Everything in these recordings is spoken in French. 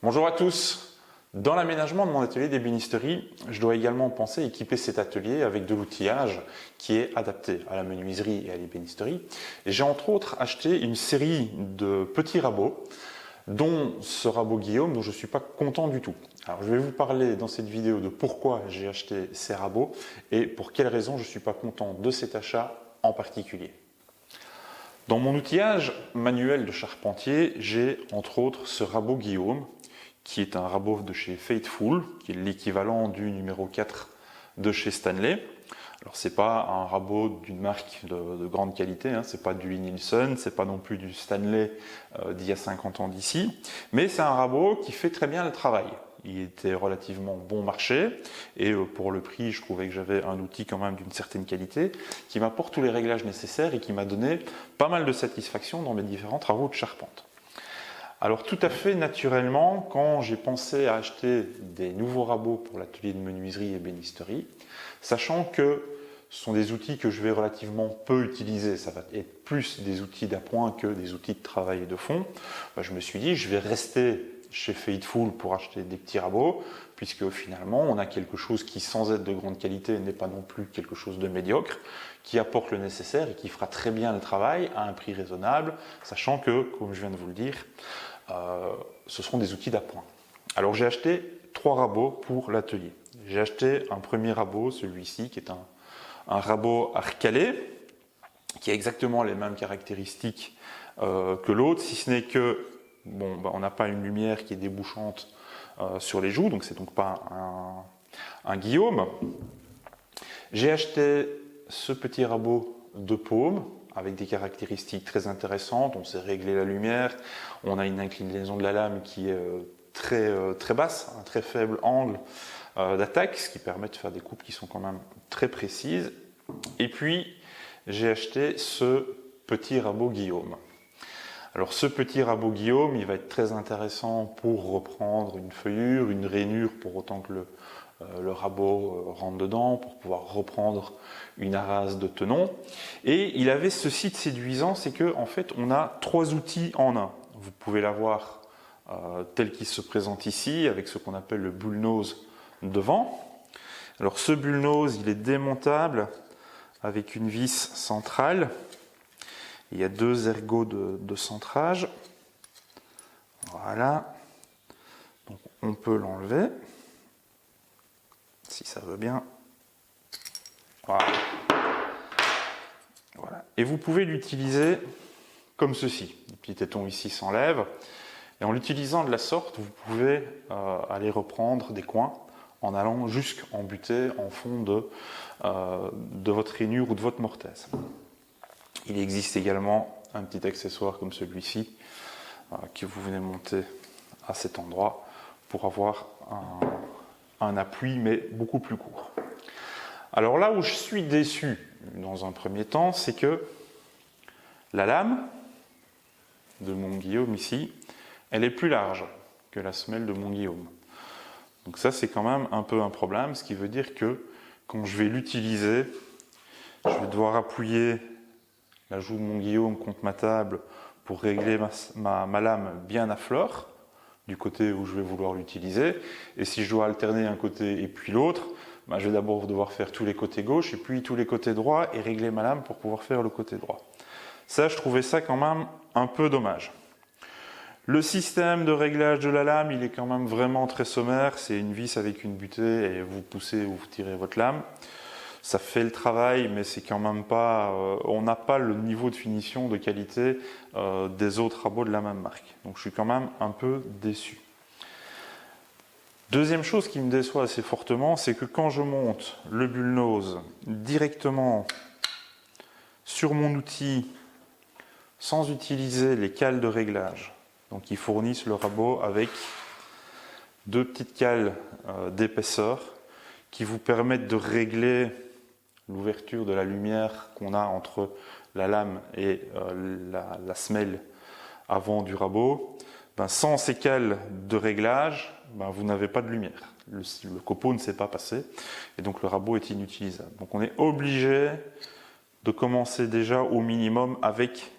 Bonjour à tous. Dans l'aménagement de mon atelier d'ébénisterie, je dois également penser à équiper cet atelier avec de l'outillage qui est adapté à la menuiserie et à l'ébénisterie. J'ai entre autres acheté une série de petits rabots, dont ce rabot Guillaume dont je ne suis pas content du tout. Alors je vais vous parler dans cette vidéo de pourquoi j'ai acheté ces rabots et pour quelles raisons je ne suis pas content de cet achat en particulier. Dans mon outillage manuel de charpentier, j'ai entre autres ce rabot Guillaume, qui est un rabot de chez Faithful, qui est l'équivalent du numéro 4 de chez Stanley. Alors c'est pas un rabot d'une marque de grande qualité, hein, c'est pas du Lie-Nielsen, c'est pas non plus du Stanley d'il y a 50 ans d'ici, mais c'est un rabot qui fait très bien le travail. Il était relativement bon marché et pour le prix, je trouvais que j'avais un outil quand même d'une certaine qualité qui m'apporte tous les réglages nécessaires et qui m'a donné pas mal de satisfaction dans mes différents travaux de charpente. Alors tout à fait naturellement, quand j'ai pensé à acheter des nouveaux rabots pour l'atelier de menuiserie et ébénisterie, sachant que ce sont des outils que je vais relativement peu utiliser, ça va être plus des outils d'appoint que des outils de travail et de fond, je me suis dit je vais rester chez Faithful pour acheter des petits rabots, puisque finalement on a quelque chose qui, sans être de grande qualité, n'est pas non plus quelque chose de médiocre, qui apporte le nécessaire et qui fera très bien le travail à un prix raisonnable, sachant que, comme je viens de vous le dire, ce seront des outils d'appoint. Alors j'ai acheté 3 rabots pour l'atelier. J'ai acheté un premier rabot, celui-ci, qui est un rabot arcalé, qui a exactement les mêmes caractéristiques que l'autre, si ce n'est que on n'a pas une lumière qui est débouchante sur les joues, donc c'est donc pas un Guillaume. J'ai acheté ce petit rabot de paume avec des caractéristiques très intéressantes. On sait régler la lumière, on a une inclinaison de la lame qui est très basse, un très faible angle d'attaque, ce qui permet de faire des coupes qui sont quand même très précises. Et puis j'ai acheté ce petit rabot Guillaume. Alors ce petit rabot Guillaume, il va être très intéressant pour reprendre une feuillure, une rainure, pour autant que le rabot rentre dedans, pour pouvoir reprendre une arase de tenon. Et il avait ceci de séduisant, c'est que en fait on a 3 outils en un. Vous pouvez l'avoir tel qu'il se présente ici, avec ce qu'on appelle le bullnose devant. Alors ce bullnose, il est démontable avec une vis centrale. Il y a 2 ergots de centrage. Voilà. Donc on peut l'enlever, si ça veut bien. Voilà. Voilà. Et vous pouvez l'utiliser comme ceci. Le petit téton ici s'enlève. Et en l'utilisant de la sorte, vous pouvez aller reprendre des coins en allant jusqu'en butée, en fond de votre rainure ou de votre mortaise. Il existe également un petit accessoire comme celui-ci que vous venez monter à cet endroit pour avoir un appui mais beaucoup plus court. Alors là où je suis déçu dans un premier temps, c'est que la lame de mon Guillaume ici, elle est plus large que la semelle de mon Guillaume. Donc ça c'est quand même un peu un problème, ce qui veut dire que quand je vais l'utiliser, je vais devoir appuyer la joue de mon Guillaume contre ma table pour régler ma lame bien à fleur du côté où je vais vouloir l'utiliser. Et si je dois alterner un côté et puis l'autre, je vais d'abord devoir faire tous les côtés gauche et puis tous les côtés droits et régler ma lame pour pouvoir faire le côté droit. Ça, je trouvais ça quand même un peu dommage. Le système de réglage de la lame, il est quand même vraiment très sommaire. C'est une vis avec une butée et vous poussez ou vous tirez votre lame. Ça fait le travail, mais c'est quand même pas. On n'a pas le niveau de finition, de qualité des autres rabots de la même marque. Donc je suis quand même un peu déçu. Deuxième chose qui me déçoit assez fortement, c'est que quand je monte le bullnose directement sur mon outil, sans utiliser les cales de réglage, donc ils fournissent le rabot avec 2 petites cales d'épaisseur qui vous permettent de régler l'ouverture de la lumière qu'on a entre la lame et la semelle avant du rabot. Sans ces cales de réglage, vous n'avez pas de lumière. Le copeau ne s'est pas passé et donc le rabot est inutilisable. Donc on est obligé de commencer déjà au minimum avec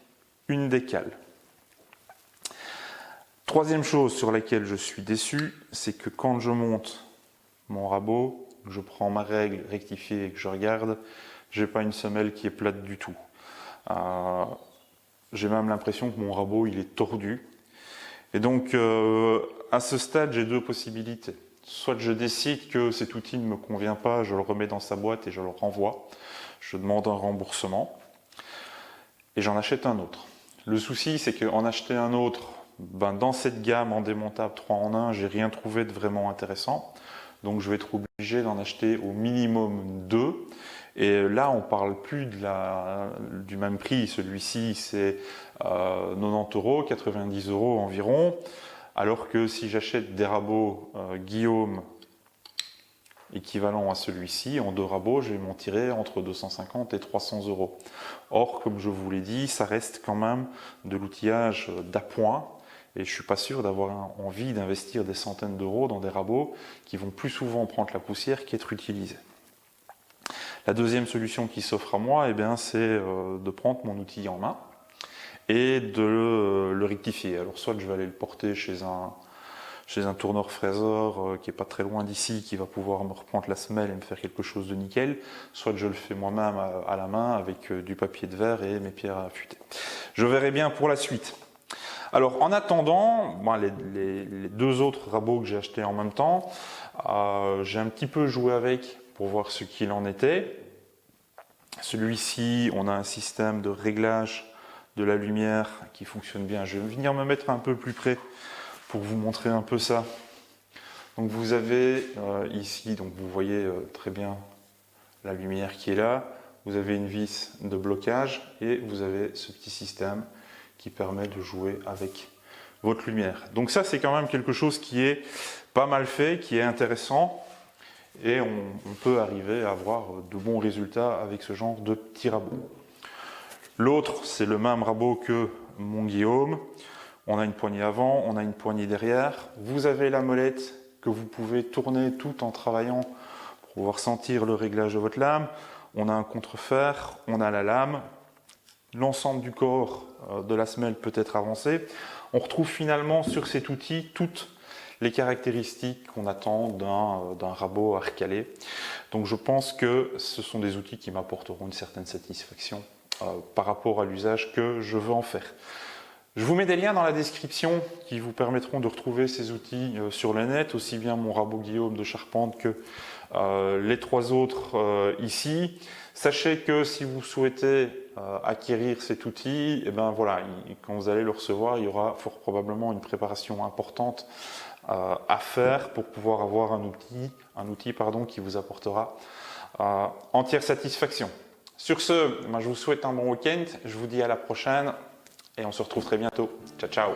une des cales. Troisième chose sur laquelle je suis déçu, c'est que quand je monte mon rabot, je prends ma règle rectifiée et que je regarde, j'ai pas une semelle qui est plate du tout. J'ai même l'impression que mon rabot il est tordu. Et donc à ce stade, j'ai deux possibilités. Soit je décide que cet outil ne me convient pas, je le remets dans sa boîte et je le renvoie. Je demande un remboursement et j'en achète un autre. Le souci, c'est qu'en acheter un autre, dans cette gamme en démontable 3 en 1, j'ai rien trouvé de vraiment intéressant. Donc je vais être obligé d'en acheter au minimum 2. Et là, on ne parle plus du même prix. Celui-ci, c'est 90 €, 90 € environ. Alors que si j'achète des rabots Guillaume équivalent à celui-ci, en 2 rabots, je vais m'en tirer entre 250 et 300 €. Or, comme je vous l'ai dit, ça reste quand même de l'outillage d'appoint. Et je ne suis pas sûr d'avoir envie d'investir des centaines d'euros dans des rabots qui vont plus souvent prendre la poussière qu'être utilisés. La deuxième solution qui s'offre à moi, c'est de prendre mon outil en main et de le rectifier. Alors soit je vais aller le porter chez un tourneur fraiseur qui est pas très loin d'ici, qui va pouvoir me reprendre la semelle et me faire quelque chose de nickel, soit je le fais moi-même à la main avec du papier de verre et mes pierres à affûter. Je verrai bien pour la suite. Alors en attendant, les deux autres rabots que j'ai achetés en même temps, j'ai un petit peu joué avec pour voir ce qu'il en était. Celui-ci, on a un système de réglage de la lumière qui fonctionne bien. Je vais venir me mettre un peu plus près pour vous montrer un peu ça. Donc vous avez ici, donc vous voyez très bien la lumière qui est là. Vous avez une vis de blocage et vous avez ce petit système qui permet de jouer avec votre lumière. Donc ça, c'est quand même quelque chose qui est pas mal fait, qui est intéressant et on peut arriver à avoir de bons résultats avec ce genre de petits rabots. L'autre, c'est le même rabot que mon Guillaume. On a une poignée avant, on a une poignée derrière. Vous avez la molette que vous pouvez tourner tout en travaillant pour pouvoir sentir le réglage de votre lame. On a un contrefer, on a la lame. L'ensemble du corps de la semelle peut être avancé. On retrouve finalement sur cet outil toutes les caractéristiques qu'on attend d'un rabot arcalé. Donc je pense que ce sont des outils qui m'apporteront une certaine satisfaction par rapport à l'usage que je veux en faire. Je vous mets des liens dans la description qui vous permettront de retrouver ces outils sur le net, aussi bien mon rabot Guillaume de charpente que les trois autres ici. Sachez que si vous souhaitez acquérir cet outil, quand vous allez le recevoir, il y aura fort probablement une préparation importante à faire pour pouvoir avoir un outil qui vous apportera entière satisfaction. Sur ce, je vous souhaite un bon week-end, je vous dis à la prochaine et on se retrouve très bientôt. Ciao, ciao!